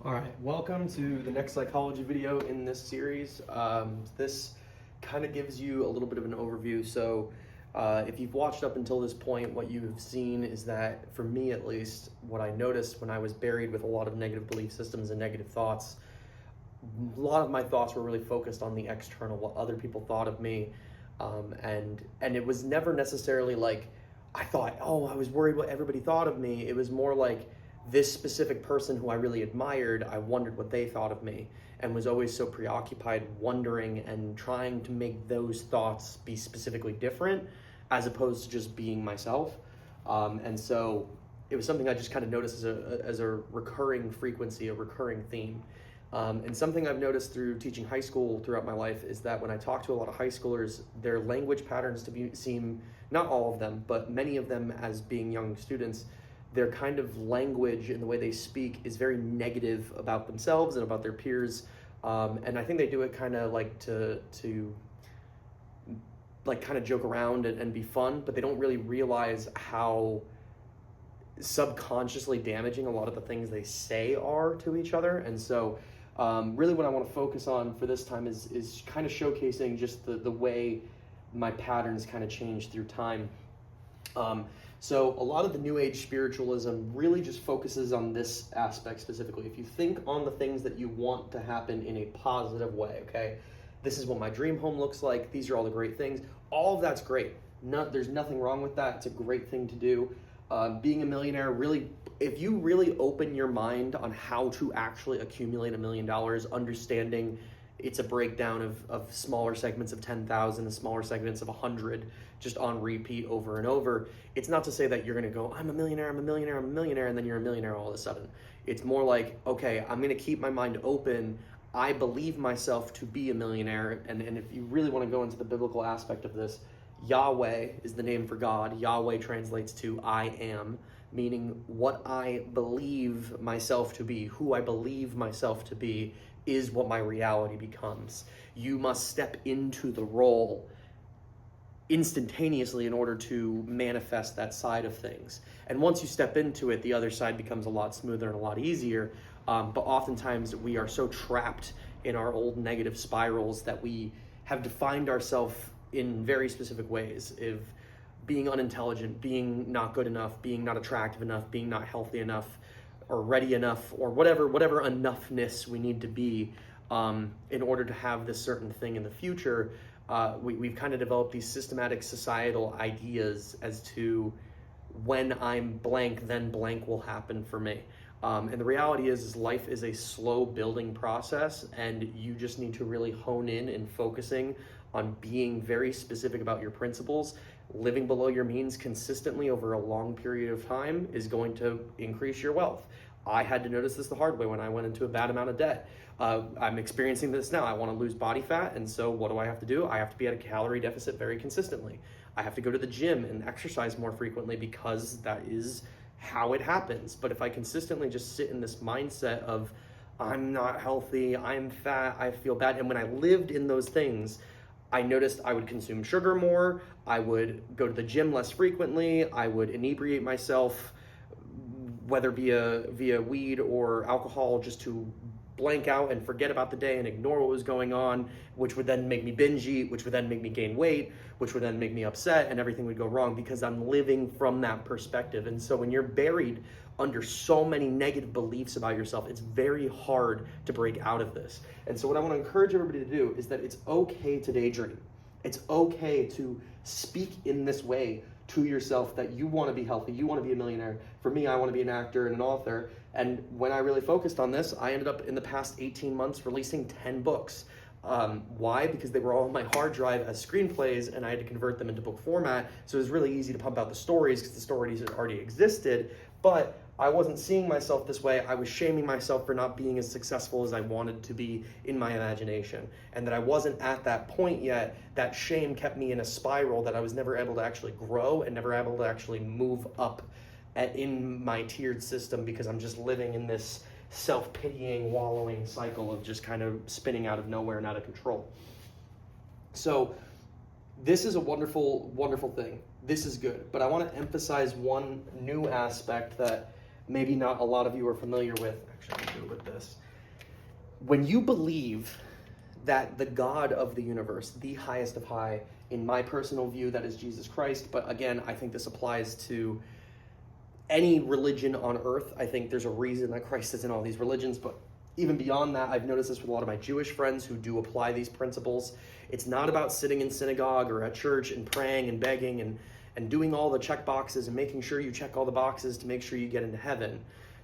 All right, welcome to the next psychology video in this series. This kind of gives you a little bit of an overview. So if you've watched up until this point, what you've seen is that, for me at least, what I noticed when I was buried with a lot of negative belief systems and negative thoughts, a lot of my thoughts were really focused on the external, what other people thought of me. And it was never necessarily like, I thought, oh, I was worried what everybody thought of me. It was more like, this specific person who I really admired, I wondered what they thought of me, and was always so preoccupied wondering and trying to make those thoughts be specifically different as opposed to just being myself. And so it was something I just kind of noticed as a recurring frequency, a recurring theme. And something I've noticed through teaching high school throughout my life is that when I talk to a lot of high schoolers, their language patterns seem, not all of them, but many of them as being young students, their kind of language and the way they speak is very negative about themselves and about their peers. And I think they do it kind of like to like kind of joke around and be fun, but they don't really realize how subconsciously damaging a lot of the things they say are to each other. And so really what I want to focus on for this time is kind of showcasing just the way my patterns kind of change through time. So a lot of the New Age spiritualism really just focuses on this aspect specifically. If you think on the things that you want to happen in a positive way, okay? This is what my dream home looks like. These are all the great things. All of that's great. There's nothing wrong with that. It's a great thing to do. Being a millionaire, really, if you really open your mind on how to actually accumulate $1 million, understanding it's a breakdown of smaller segments of 10,000 and smaller segments of 100 just on repeat over and over. It's not to say that you're going to go, I'm a millionaire, I'm a millionaire, I'm a millionaire, and then you're a millionaire all of a sudden. It's more like, okay, I'm going to keep my mind open. I believe myself to be a millionaire. And if you really want to go into the biblical aspect of this, Yahweh is the name for God. Yahweh translates to I am, meaning what I believe myself to be, who I believe myself to be, is what my reality becomes. You must step into the role instantaneously in order to manifest that side of things. And once you step into it, the other side becomes a lot smoother and a lot easier. But oftentimes we are so trapped in our old negative spirals that we have defined ourselves in very specific ways, of being unintelligent, being not good enough, being not attractive enough, being not healthy enough, or ready enough, or whatever enoughness we need to be in order to have this certain thing in the future. We've kind of developed these systematic societal ideas as to when I'm blank, then blank will happen for me. And the reality is life is a slow building process, and you just need to really hone in and focusing on being very specific about your principles. Living below your means consistently over a long period of time is going to increase your wealth. I had to notice this the hard way when I went into a bad amount of debt. I'm experiencing this now. I want to lose body fat, and so what do I have to do? I have to be at a calorie deficit very consistently. I have to go to the gym and exercise more frequently because that is how it happens. But if I consistently just sit in this mindset of I'm not healthy, I'm fat, I feel bad, and when I lived in those things, I noticed I would consume sugar more, I would go to the gym less frequently, I would inebriate myself, whether via weed or alcohol, just to blank out and forget about the day and ignore what was going on, which would then make me binge eat, which would then make me gain weight, which would then make me upset, and everything would go wrong because I'm living from that perspective. And so when you're buried under so many negative beliefs about yourself, it's very hard to break out of this. And so what I want to encourage everybody to do is that it's okay to daydream. It's okay to speak in this way to yourself that you want to be healthy, you want to be a millionaire. For me, I want to be an actor and an author. And when I really focused on this, I ended up in the past 18 months releasing 10 books. Why? Because they were all on my hard drive as screenplays, and I had to convert them into book format. So it was really easy to pump out the stories because the stories had already existed. But I wasn't seeing myself this way. I was shaming myself for not being as successful as I wanted to be in my imagination. And that I wasn't at that point yet. That shame kept me in a spiral that I was never able to actually grow and never able to actually move up in my tiered system, because I'm just living in this self-pitying, wallowing cycle of just kind of spinning out of nowhere and out of control. So this is a wonderful, wonderful thing. This is good. But I want to emphasize one new aspect that maybe not a lot of you are familiar with. Actually, I'm going to do it with this. When you believe that the God of the universe, the highest of high, in my personal view, that is Jesus Christ, but again, I think this applies to any religion on earth. I think there's a reason that Christ is in all these religions, but even beyond that, I've noticed this with a lot of my Jewish friends who do apply these principles. It's not about sitting in synagogue or at church and praying and begging and doing all the check boxes and making sure you check all the boxes to make sure you get into heaven.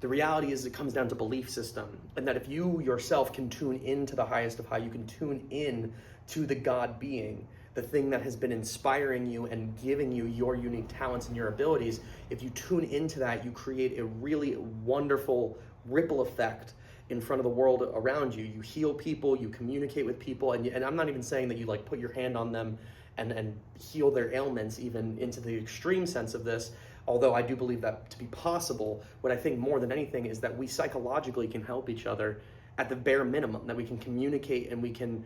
The reality is it comes down to belief system, and that if you yourself can tune into the highest of high, you can tune in to the God being, the thing that has been inspiring you and giving you your unique talents and your abilities. If you tune into that, you create a really wonderful ripple effect in front of the world around you. You heal people, you communicate with people, and I'm not even saying that you like put your hand on them and heal their ailments, even into the extreme sense of this, although I do believe that to be possible. What I think more than anything is that we psychologically can help each other at the bare minimum, that we can communicate and we can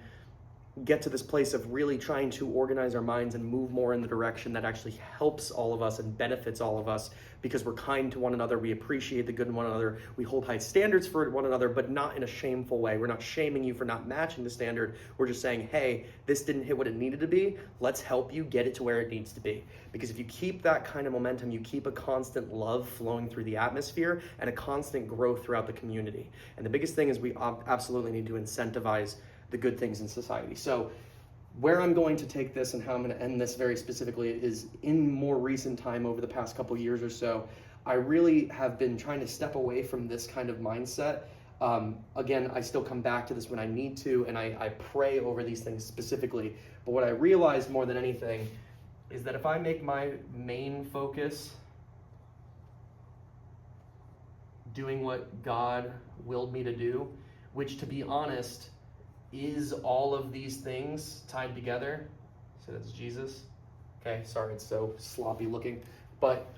get to this place of really trying to organize our minds and move more in the direction that actually helps all of us and benefits all of us, because we're kind to one another, we appreciate the good in one another, we hold high standards for one another, but not in a shameful way. We're not shaming you for not matching the standard. We're just saying, hey, this didn't hit what it needed to be. Let's help you get it to where it needs to be. Because if you keep that kind of momentum, you keep a constant love flowing through the atmosphere and a constant growth throughout the community. And the biggest thing is we absolutely need to incentivize the good things in society. So where I'm going to take this and how I'm going to end this very specifically is, in more recent time, over the past couple years or so, I really have been trying to step away from this kind of mindset. Again, I still come back to this when I need to, and I pray over these things specifically. But what I realize more than anything is that if I make my main focus doing what God willed me to do, which, to be honest, is all of these things tied together. So that's Jesus. Okay, sorry, it's so sloppy looking. But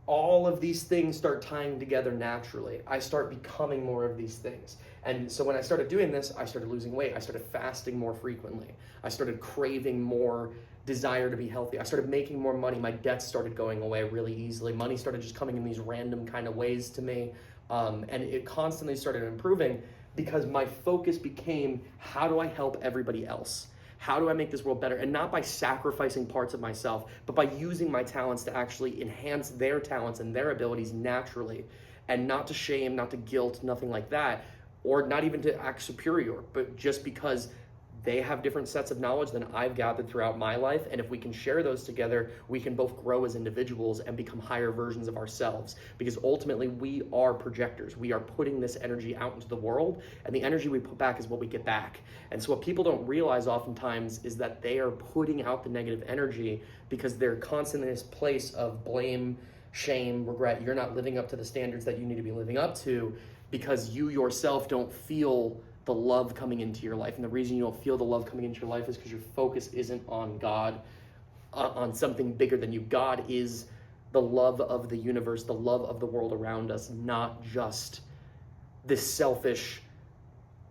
all of these things start tying together naturally. I start becoming more of these things. And so when I started doing this, I started losing weight. I started fasting more frequently. I started craving more desire to be healthy. I started making more money. My debts started going away really easily. Money started just coming in these random kind of ways to me. And it constantly started improving, because my focus became, how do I help everybody else? How do I make this world better? And not by sacrificing parts of myself, but by using my talents to actually enhance their talents and their abilities naturally, and not to shame, not to guilt, nothing like that, or not even to act superior, but just because they have different sets of knowledge than I've gathered throughout my life. And if we can share those together, we can both grow as individuals and become higher versions of ourselves. Because ultimately, we are projectors. We are putting this energy out into the world, and the energy we put back is what we get back. And so what people don't realize oftentimes is that they are putting out the negative energy because they're constantly in this place of blame, shame, regret. You're not living up to the standards that you need to be living up to, because you yourself don't feel the love coming into your life. And the reason you don't feel the love coming into your life is because your focus isn't on God, on something bigger than you. God is the love of the universe, the love of the world around us, not just this selfish,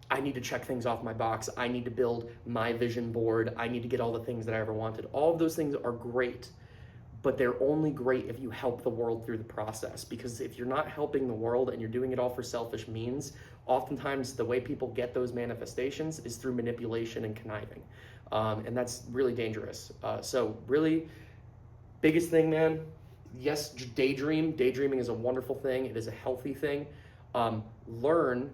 I need to check things off my box, I need to build my vision board, I need to get all the things that I ever wanted. All of those things are great, but they're only great if you help the world through the process. Because if you're not helping the world and you're doing it all for selfish means, oftentimes the way people get those manifestations is through manipulation and conniving. And that's really dangerous. So really, biggest thing, man, yes, daydream. Daydreaming is a wonderful thing. It is a healthy thing. Learn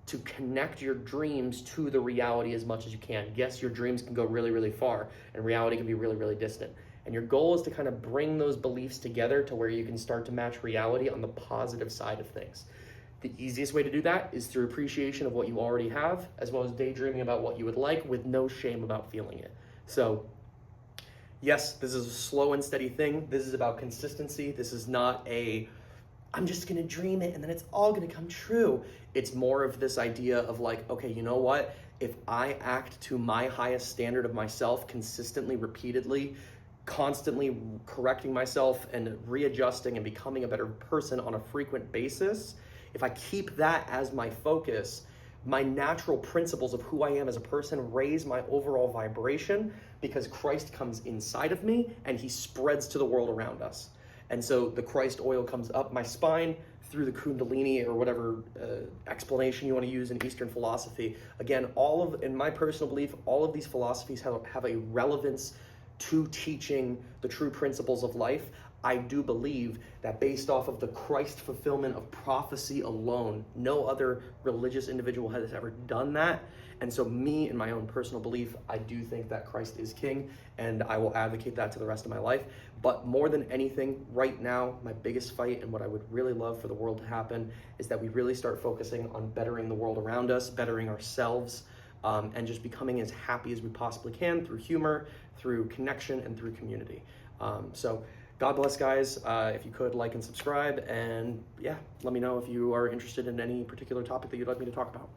to connect your dreams to the reality as much as you can. Yes, your dreams can go really, really far, and reality can be really, really distant. And your goal is to kind of bring those beliefs together to where you can start to match reality on the positive side of things. The easiest way to do that is through appreciation of what you already have, as well as daydreaming about what you would like with no shame about feeling it. So yes, this is a slow and steady thing. This is about consistency. This is not I'm just gonna dream it and then it's all gonna come true. It's more of this idea of like, okay, you know what? If I act to my highest standard of myself consistently, repeatedly, constantly correcting myself and readjusting and becoming a better person on a frequent basis, if I keep that as my focus, my natural principles of who I am as a person raise my overall vibration, because Christ comes inside of me and he spreads to the world around us. And so the Christ oil comes up my spine, through the Kundalini or whatever explanation you want to use in Eastern philosophy. Again, in my personal belief, all of these philosophies have a relevance to teaching the true principles of life. I do believe that based off of the Christ fulfillment of prophecy alone, no other religious individual has ever done that. And so me, in my own personal belief, I do think that Christ is king, and I will advocate that to the rest of my life. But more than anything, right now, my biggest fight and what I would really love for the world to happen is that we really start focusing on bettering the world around us, bettering ourselves, and just becoming as happy as we possibly can through humor, through connection, and through community. So God bless, guys. If you could, like and subscribe, and yeah, let me know if you are interested in any particular topic that you'd like me to talk about.